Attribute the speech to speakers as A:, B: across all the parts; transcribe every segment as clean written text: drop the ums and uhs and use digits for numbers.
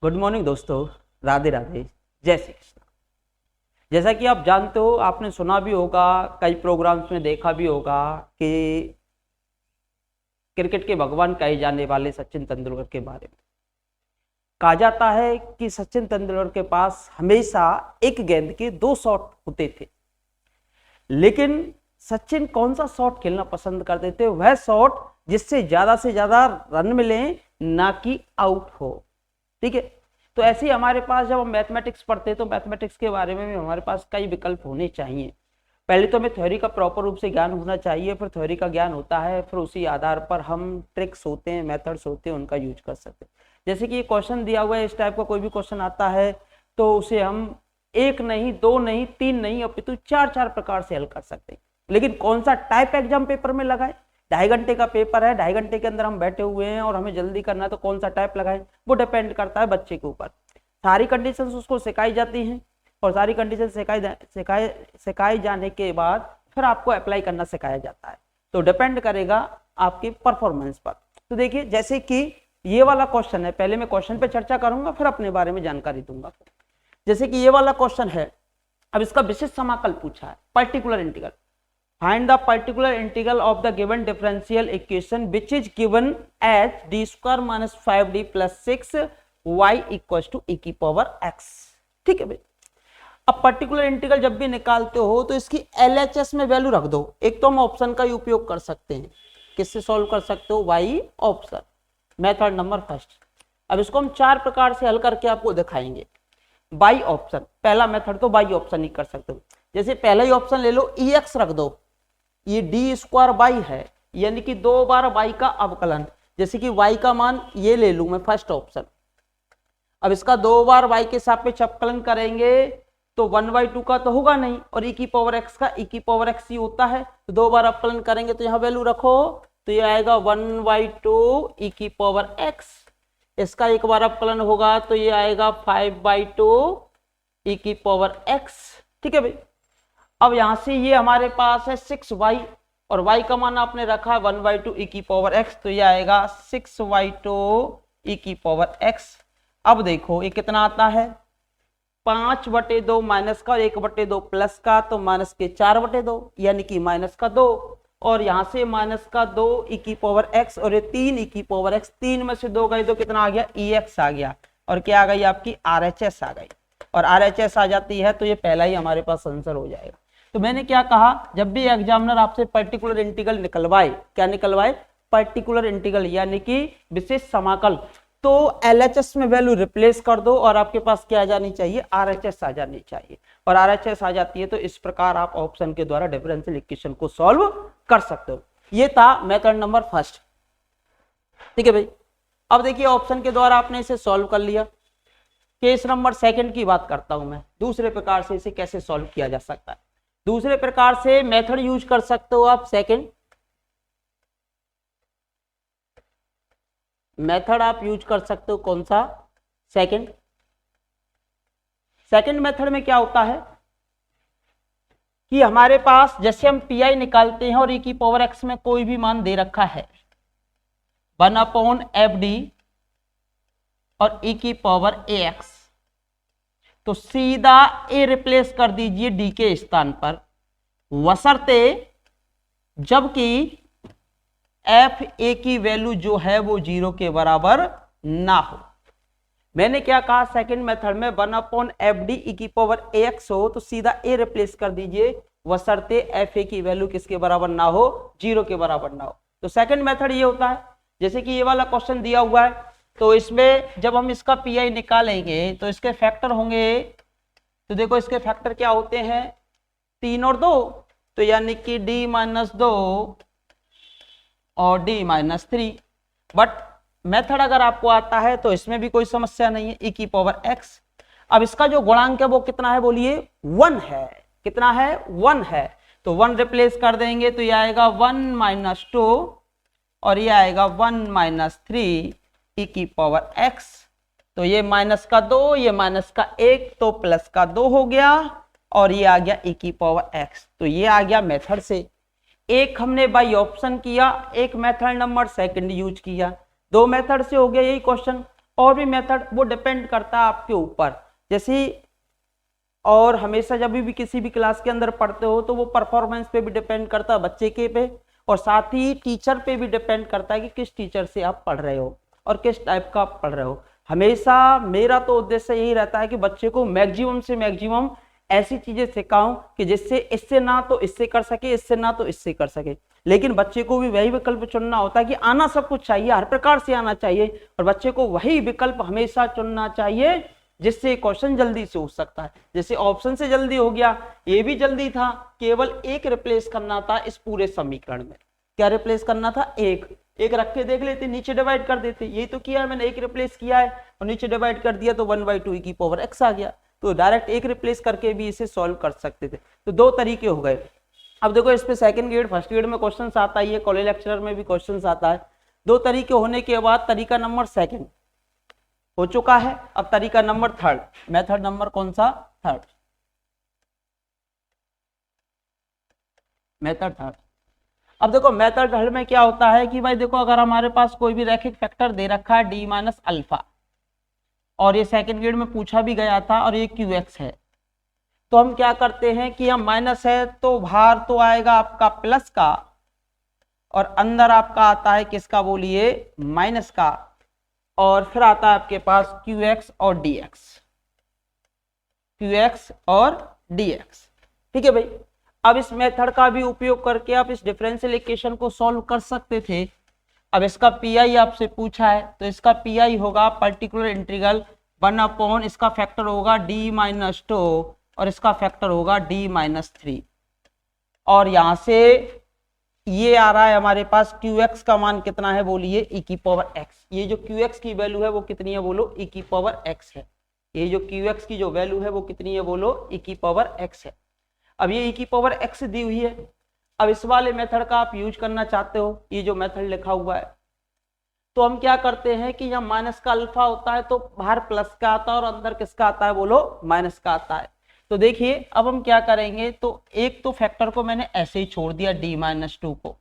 A: Good morning दोस्तों, राधे राधे, जय श्री कृष्ण। जैसा कि आप जानते हो, आपने सुना भी होगा, कई प्रोग्राम्स में देखा भी होगा कि क्रिकेट के भगवान कहे जाने वाले सचिन तेंदुलकर के बारे में कहा जाता है कि सचिन तेंदुलकर के पास हमेशा एक गेंद के 2 शॉट होते थे। लेकिन सचिन कौन सा शॉट खेलना पसंद करते थे? वह शॉट जिससे से ज्यादा रन मिले, ना कि आउट हो। ठीक है, तो ऐसे ही हमारे पास जब हम मैथमेटिक्स पढ़ते हैं तो मैथमेटिक्स के बारे में भी हमारे पास कई विकल्प होने चाहिए। पहले तो हमें थ्योरी का प्रॉपर रूप से ज्ञान होना चाहिए, फिर थ्योरी का ज्ञान होता है, फिर उसी आधार पर हम ट्रिक्स होते हैं, मेथड्स होते हैं, उनका यूज कर सकते हैं। जैसे कि ये क्वेश्चन दिया हुआ है, इस टाइप का कोई भी क्वेश्चन आता है तो उसे हम एक नहीं, दो नहीं, तीन नहीं, अपितु चार प्रकार से हल कर सकते हैं। लेकिन कौन सा टाइप एग्जाम पेपर में लगाए? 2.5 घंटे का पेपर है, 2.5 घंटे के अंदर हम बैठे हुए हैं और हमें जल्दी करना है, तो कौन सा टाइप लगाए? वो डिपेंड करता है बच्चे के ऊपर। सारी कंडीशंस उसको सिखाई जाती हैं और सारी कंडीशन सिखाई जाने के बाद फिर आपको अप्लाई करना सिखाया जाता है। तो डिपेंड करेगा आपके परफॉर्मेंस पर। तो देखिए, जैसे कि ये वाला क्वेश्चन है, पहले मैं क्वेश्चन पे चर्चा करूंगा, फिर अपने बारे में जानकारी दूंगा। जैसे कि ये वाला क्वेश्चन है, अब इसका विशिष्ट समाकल पूछा है, particular integral. Find the particular integral of the given differential equation which is given as d² - 5d + 6y = e⁻x। ठीक है भाई, अब पर्टिकुलर इंटीग्रल जब भी निकालते हो तो इसकी LHS में वैल्यू रख दो। एक तो हम ऑप्शन का उपयोग कर सकते हैं, किससे सॉल्व कर सकते हो? y option, method number first. अब इसको हम 4 प्रकार से हल करके आपको दिखाएंगे। बाई ऑप्शन, पहला मेथड तो बाई ऑप्शन ही कर सकते हो। जैसे पहला ही ऑप्शन ले लो, EX रख दो, ये d² y है, यानी कि 2 बार y का अवकलन। जैसे कि y का मान ये ले लूं मैं, फर्स्ट ऑप्शन। अब इसका 2 बार y के सापेक्ष अवकलन करेंगे तो 1/2 का तो होगा नहीं, और e⁻x का e⁻x ही होता है, तो 2 बार अवकलन करेंगे तो यहाँ वैल्यू रखो, तो ये आएगा 1/2 e⁻x। इसका एक बार अवकलन होगा तो ये आएगा 5/2 e⁻x। ठीक है भाई, अब यहां से ये हमारे पास है 6y और y का मान आपने रखा है 1/2 e⁻x, तो ये आएगा 6/2 e⁻x। अब देखो ये कितना आता है, 5/2 माइनस का और 1/2 प्लस का, तो माइनस के 4/2 यानी कि माइनस का 2, और यहां से माइनस का 2 e⁻x और ये 3 e⁻x, 3 में से 2 गए तो कितना आ गया? EX आ गया, और क्या आ गई आपकी? RHS आ गई। और RHS आ जाती है तो ये पहला ही हमारे पास आंसर हो जाएगा। तो मैंने क्या कहा, जब भी एग्जामिनर आपसे पर्टिकुलर इंटीग्रल निकलवाए, क्या निकलवाए? पर्टिकुलर इंटीग्रल यानी कि विशेष समाकल, तो LHS में वैल्यू रिप्लेस कर दो और आपके पास क्या आ जानी चाहिए? RHS आ जानी चाहिए। और RHS आ जाती है तो इस प्रकार आप ऑप्शन के द्वारा डिफरेंशियल इक्वेशन को सॉल्व कर सकते हो। ये था मेथड नंबर फर्स्ट। ठीक है भाई, अब देखिए ऑप्शन के द्वारा आपने इसे सॉल्व कर लिया। केस नंबर सेकंड की बात करता हूं मैं, दूसरे प्रकार से इसे कैसे सॉल्व किया जा सकता है। दूसरे प्रकार से मेथड यूज कर सकते हो आप सेकंड, मेथड आप यूज कर सकते हो। कौन सा? सेकंड। सेकंड मेथड में क्या होता है कि हमारे पास जैसे हम PI निकालते हैं और e⁻x में कोई भी मान दे रखा है 1/FD और e⁻AX, तो सीधा A रिप्लेस कर दीजिए D के स्थान पर, बशर्ते जबकि FA की वैल्यू जो है वो 0 के बराबर ना हो। मैंने क्या कहा, सेकंड मेथड में 1/FD e⁻AX हो तो सीधा A रिप्लेस कर दीजिए, बशर्ते FA की वैल्यू किसके बराबर ना हो? 0 के बराबर ना हो। तो सेकंड मेथड ये होता है। जैसे कि ये वाला क्वेश्चन दिया हुआ है, तो इसमें जब हम इसका PI निकालेंगे तो इसके फैक्टर होंगे, तो देखो इसके फैक्टर क्या होते हैं? 3 और 2, तो यानी कि D-2 और D-3। बट मेथड अगर आपको आता है तो इसमें भी कोई समस्या नहीं है, e⁻x। अब इसका जो गुणांक है वो कितना है? बोलिए 1 है। कितना है? 1 है। तो 1 रिप्लेस कर देंगे तो ये आएगा 1 - 2 और ये आएगा 1 - 3 e⁻x। तो ये माइनस का 2, ये माइनस का 1, तो प्लस का 2 हो गया और ये आ गया e⁻x। तो ये आ गया मेथड से। एक हमने बाई ऑप्शन किया, एक मेथड नंबर सेकंड यूज किया, 2 मेथड से हो गया यही क्वेश्चन। और भी मेथड, वो डिपेंड करता है आपके ऊपर। जैसे और हमेशा जब भी किसी भी क्लास के अंदर पढ़ते हो तो वो परफॉर्मेंस पे भी डिपेंड करता है बच्चे के पे, और साथ ही टीचर पे भी डिपेंड करता है कि किस टीचर से आप पढ़ रहे हो और किस टाइप का आप पढ़ रहे हो। हमेशा मेरा तो उद्देश्य यही रहता है कि बच्चे को मैक्सिमम से मैक्सिमम ऐसी चीजें सिखाऊं कि जिससे इससे ना तो इससे कर सके, इससे ना तो इससे कर सके। लेकिन बच्चे को भी वही विकल्प चुनना होता है कि आना सब कुछ चाहिए, हर प्रकार से आना चाहिए, और बच्चे को वही विकल्प हमेशा चुनना चाहिए जिससे क्वेश्चन जल्दी से हो सकता है। जैसे ऑप्शन से जल्दी हो गया, ये भी जल्दी था, केवल एक रिप्लेस करना था इस पूरे समीकरण में। क्या रिप्लेस करना था? एक रख के देख लेते, नीचे डिवाइड कर देते। यही तो किया है मैंने, एक रिप्लेस किया है और नीचे डिवाइड कर दिया तो 1/2 e की पावर x आ गया। तो डायरेक्ट एक रिप्लेस करके भी इसे सॉल्व कर सकते थे। तो दो तरीके हो गए। अब देखो इस पे सेकंड ग्रेड फर्स्ट ग्रेड में क्वेश्चन आता है, कॉलेज लेक्चरर में भी क्वेश्चन आता है। दो तरीके होने के बाद तरीका नंबर सेकंड हो चुका है। अब तरीका नंबर थर्ड, मेथड नंबर कौन सा? Third, method third. अब देखो मेथड थर्ड में क्या होता है कि भाई देखो, अगर हमारे पास कोई भी रैखिक फैक्टर दे रखा है d माइनस अल्फा, और ये सेकंड ग्रेड में पूछा भी गया था, और ये qx है, तो हम क्या करते हैं कि हम माइनस है तो बाहर तो आएगा आपका प्लस का, और अंदर आपका आता है किसका बोलिए? माइनस का, और फिर आता है आपके पास qx और dx, qx और dx। ठीक है भाई। अब इस मेथड का भी उपयोग करके आप इस डिफरेंशियल इक्वेशन को सॉल्व कर सकते थे। अब इसका पीआई आपसे पूछा है, तो इसका पीआई होगा पर्टिकुलर इंटीग्रल 1/, इसका फैक्टर होगा d-2 और इसका फैक्टर होगा d-3। और यहां से ये आ रहा है हमारे पास qx का मान कितना है बोलिए? e की पावर x। ये जो qx की वैल्यू है वो कितनी है बोलो? e की पावर x है। ये जो qx की जो वैल्यू है वो कितनी है बोलो? e की पावर x है। अब ये e की पावर x दी हुई है। अब इस वाले मेथड का आप यूज करना चाहते हो, ये जो मेथड लिखा हुआ है, तो हम क्या करते हैं कि जब माइनस का अल्फा होता है तो बाहर प्लस का आता है और अंदर किसका आता है बोलो? माइनस का आता है। तो देखिए अब हम क्या करेंगे, तो एक तो फैक्टर को मैंने ऐसे ही छोड़ दिया d-2 को,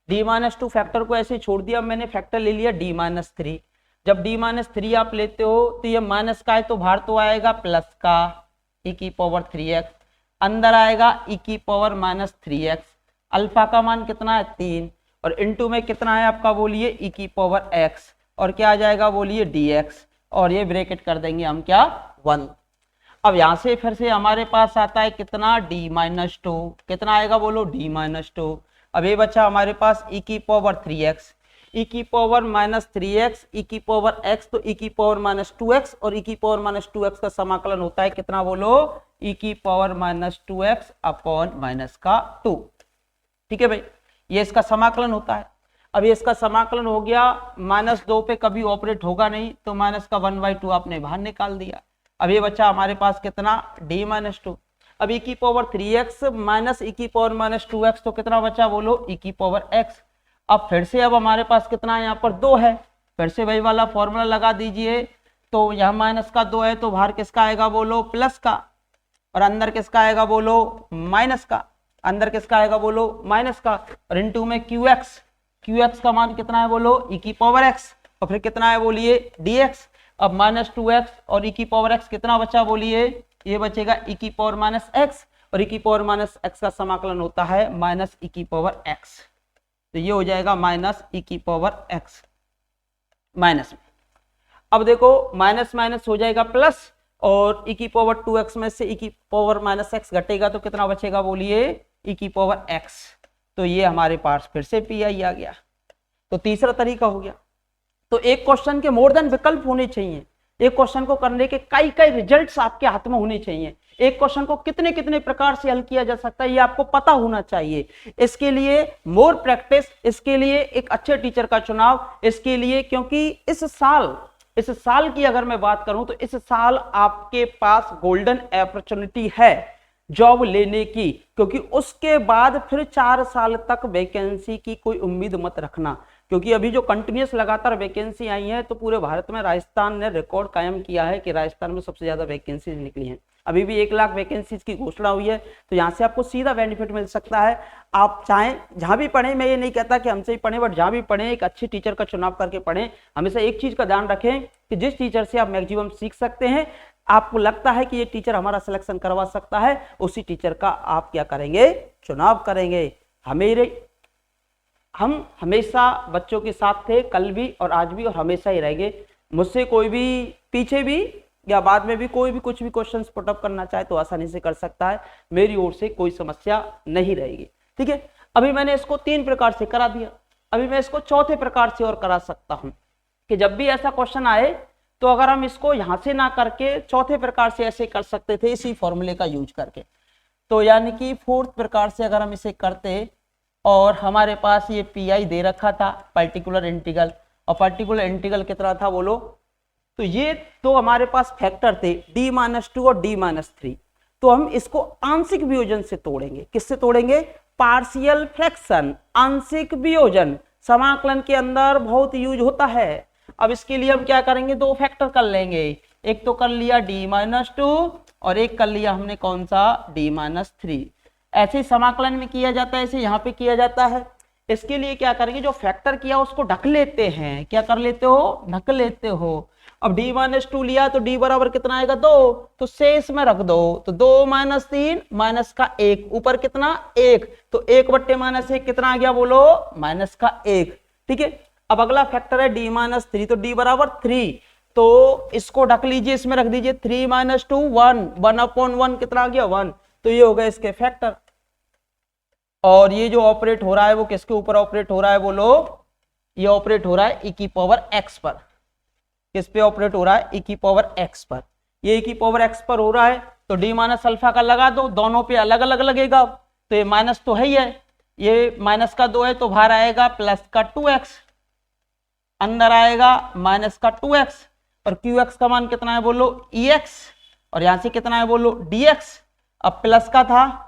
A: d-2 फैक्टर को ऐसे ही छोड़ दिया। मैंने फैक्टर ले लिया d-3। जब d-3 आप लेते हो तो ये माइनस का है तो बाहर तो आएगा प्लस का e की पावर 3x, अंदर आएगा e की पावर -3x। अल्फा का मान कितना है? 3, और इनटू में कितना है आपका बोलिए? e की पावर x, और क्या आ जाएगा बोलिए? dx, और ये ब्रैकेट कर देंगे हम क्या? 1। अब यहां से फिर से हमारे पास आता है कितना? d-2। कितना आएगा बोलो? d-2। अब ये बचा हमारे पास e की पावर 3x, e की पावर -3x, e की पावर x, तो e की पावर -2x, और e की पावर -2x का समाकलन होता है कितना बोलो? e की पावर -2x अपॉन -2। ठीक है भाई, ये इसका समाकलन होता है। अब ये इसका समाकलन हो गया, -2 पे कभी ऑपरेट होगा नहीं, तो माइनस का 1/2 आपने बाहर निकाल दिया। अब ये बच्चा हमारे पास कितना? d-2। अब e की पावर 3x माइनस e की पावर -2x, तो कितना बचा बोलो? e की पावर x। अब फिर से अब हमारे पास कितना है? यहाँ पर 2 है, फिर से वही वाला फॉर्मूला लगा दीजिए। तो यहाँ माइनस का 2 है तो बाहर किसका आएगा बोलो? प्लस का, और अंदर किसका आएगा बोलो? माइनस का। अंदर किसका आएगा बोलो? माइनस का, और इनटू में qx का मान कितना है बोलो? e की पावर x, और फिर कितना है बोलिए? dx। अब -2x और e की पावर x कितना बचा बोलिए? ये बचेगा e की पावर -x, और e की पावर -x का समाकलन होता है -e की पावर x, तो ये हो जाएगा -e की पावर x माइनस में। अब देखो माइनस माइनस हो जाएगा प्लस, और e की पावर 2x में से e की पावर -x घटेगा तो कितना बचेगा बोलिए? e की पावर x। तो ये हमारे पास फिर से पीआई आ गया। तो तीसरा तरीका हो गया। तो एक क्वेश्चन के मोर देन विकल्प होने चाहिए, एक क्वेश्चन को करने के कई रिजल्ट्स आपके हाथ में होने चाहिए। एक क्वेश्चन को कितने कितने प्रकार से हल किया जा सकता है ये आपको पता होना चाहिए। इसके लिए मोर प्रैक्टिस, इसके लिए एक अच्छे टीचर का चुनाव, इसके लिए क्योंकि इस साल की अगर मैं बात करूं तो इस साल आपके पास गोल्डन अपॉर्चुनिटी है जॉब लेने की, क्योंकि उसके बाद फिर 4 साल तक वैकेंसी की कोई उम्मीद मत रखना, क्योंकि अभी जो कंटिन्यूस लगातार वैकेंसी आई है तो पूरे भारत में राजस्थान ने रिकॉर्ड कायम किया है कि राजस्थान में सबसे ज्यादा वैकेंसी निकली है। अभी भी 1 लाख वैकेंसीज की घोषणा हुई है, तो यहाँ से आपको सीधा बेनिफिट मिल सकता है। आप चाहें जहाँ भी पढ़ें, मैं ये नहीं कहता कि हमसे ही पढ़ें, बट जहाँ भी पढ़ें एक अच्छे टीचर का चुनाव करके पढ़ें। हमेशा एक चीज का ध्यान रखें कि जिस टीचर से आप मैक्सिमम सीख सकते हैं, आपको लगता है कि ये टीचर हमारा सिलेक्शन करवा सकता है, उसी टीचर का आप क्या करेंगे, चुनाव करेंगे। हम हमेशा बच्चों के साथ थे, कल भी और आज भी और हमेशा ही रहेंगे। मुझसे कोई भी पीछे भी या बाद में भी कोई भी कुछ भी क्वेश्चंस पुटअप करना चाहे तो आसानी से कर सकता है, मेरी ओर से कोई समस्या नहीं रहेगी। ठीक है, अभी मैंने इसको 3 प्रकार से करा दिया, अभी मैं इसको चौथे प्रकार से और करा सकता हूं कि जब भी ऐसा क्वेश्चन आए तो अगर हम इसको यहां से ना करके चौथे प्रकार से ऐसे कर सकते थे, इसी फॉर्मूले का यूज करके। तो यानी कि 4th प्रकार से अगर हम इसे करते और हमारे पास ये पी दे रखा था पर्टिकुलर इंटीग्रल, और पर्टिकुलर इंटीग्रल कितना था बोलो, तो ये तो हमारे पास फैक्टर थे d-2 और d-3, तो हम इसको आंशिक वियोजन से तोड़ेंगे। किससे तोड़ेंगे, पार्शियल फ्रैक्शन, आंशिक वियोजन समाकलन के अंदर बहुत यूज होता है। अब इसके लिए हम क्या करेंगे, 2 फैक्टर कर लेंगे, एक तो कर लिया d-2 और एक कर लिया हमने कौन सा, d-3। ऐसे समाकलन में किया जाता है, ऐसे यहाँ पे किया जाता है। इसके लिए क्या करेंगे, जो फैक्टर किया उसको ढक लेते हैं, क्या कर लेते हो, ढक लेते हो। अब d-2 लिया तो d बराबर कितना आएगा, 2, तो शेष में रख दो, तो 2 - 3 माइनस का 1, ऊपर कितना 1, तो 1/-1 कितना आ गया बोलो, -1। ठीक है, अब अगला फैक्टर है d-3, तो d बराबर 3, तो इसको ढक लीजिए, इसमें रख दीजिए 3 - 2 1, 1/1 कितना आ गया 1, तो ये हो गए इसके फैक्टर। और ये जो ऑपरेट हो रहा है वो किसके ऊपर ऑपरेट हो रहा है बोलो, ये ऑपरेट हो रहा है e⁻x पर। किस पे ऑपरेट हो रहा है, e⁻x पर। ये e⁻x पर हो रहा है तो d माइनस अल्फा का लगा दो, दोनों पे अलग अलग लगेगा, तो ये माइनस तो है ही है, ये माइनस का 2 है तो बाहर आएगा प्लस का 2x, अंदर आएगा माइनस का 2x, और qx का मान कितना है बोलो ex, और यहां से कितना है बोलो dx। अब प्लस का था,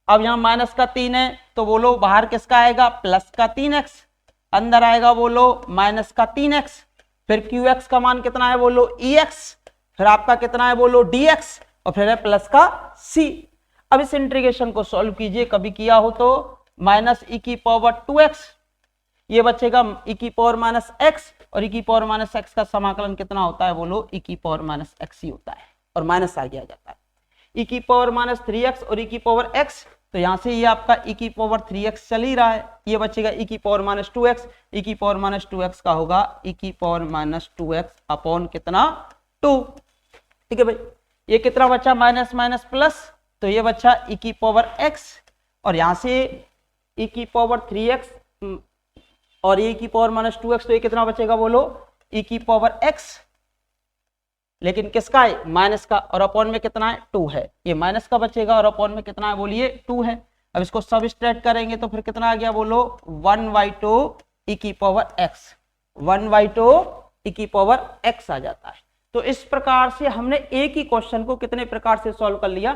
A: अब यहाँ माइनस का 3 है तो बोलो बाहर किसका आएगा, प्लस का 3x, अंदर आएगा बोलो माइनस का 3x, फिर qx का मान कितना है बोलो ex, फिर आपका कितना है बोलो dx, और फिर है प्लस का c। अब इस इंटीग्रेशन को सॉल्व कीजिए, कभी किया हो तो -e⁻2x, ये बचेगा e⁻x, और e⁻x का समाकलन कितना होता है बोलो, e⁻x ही होता है, और माइनस आगे आ जाता है e⁻3x और e⁻x, तो यहां से ये आपका e⁻3x चल ही रहा है, ये बचेगा e⁻2x, e⁻2x का होगा e⁻2x अपॉन कितना 2। ठीक है भाई, ये कितना बचा, माइनस माइनस प्लस, तो ये बचा e⁻x, और यहां से e⁻3x और e⁻2x, तो ये कितना बचेगा बोलो e⁻x, लेकिन किसका है, माइनस का, और अपॉन में कितना है 2 है, ये माइनस का बचेगा और अपॉन में कितना है बोलिए 2 है। अब इसको सबट्रैक्ट करेंगे तो फिर कितना आ गया बोलो 1/2 e⁻x, 1/2 e⁻x आ जाता है। तो इस प्रकार से हमने एक ही क्वेश्चन को कितने प्रकार से सॉल्व कर लिया,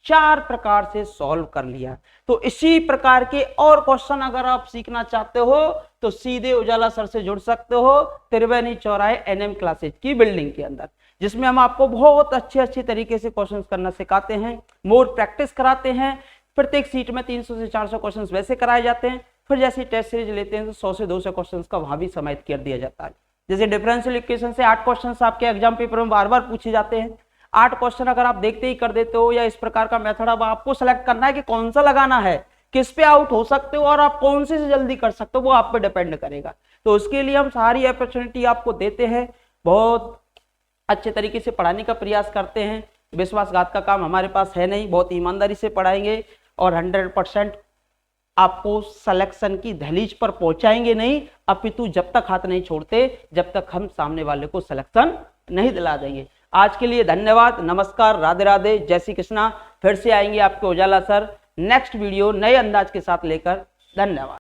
A: 4 प्रकार से सॉल्व कर लिया। तो इसी प्रकार के और क्वेश्चन अगर आप सीखना चाहते हो तो सीधे उजाला सर से जुड़ सकते हो, त्रिवेणी चौराहे NM क्लासेज की बिल्डिंग के अंदर, जिसमें हम आपको बहुत अच्छे तरीके से क्वेश्चंस करना सिखाते हैं, मोर प्रैक्टिस कराते हैं। प्रत्येक सीट में 300 से 400 क्वेश्चंस वैसे कराए जाते हैं, फिर जैसे टेस्ट सीरीज लेते हैं तो 100 से 200 क्वेश्चंस का वहां भी समाहित कर दिया जाता है। जैसे डिफरेंशियल इक्वेशन से 8 क्वेश्चंस आपके एग्जाम पेपर में बार बार पूछे जाते हैं, 8 क्वेश्चन अगर आप देखते ही कर देते हो, या इस प्रकार का मेथड अब आपको सेलेक्ट करना है कि कौन सा लगाना है, किस पे आउट हो सकते हो और आप कौन से जल्दी कर सकते हो, वो आप पे डिपेंड करेगा। तो उसके लिए हम सारी अपॉर्चुनिटी आपको देते हैं, बहुत अच्छे तरीके से पढ़ाने का प्रयास करते हैं। विश्वासघात का काम हमारे पास है नहीं, बहुत ईमानदारी से पढ़ाएंगे और 100% आपको सिलेक्शन की दहलीज पर पहुंचाएंगे नहीं, अपितु जब तक हाथ नहीं छोड़ते जब तक हम सामने वाले को सिलेक्शन नहीं दिला देंगे। आज के लिए धन्यवाद, नमस्कार, राधे राधे, जय श्री कृष्णा। फिर से आएंगे आपके उजाला सर नेक्स्ट वीडियो नए अंदाज के साथ लेकर। धन्यवाद।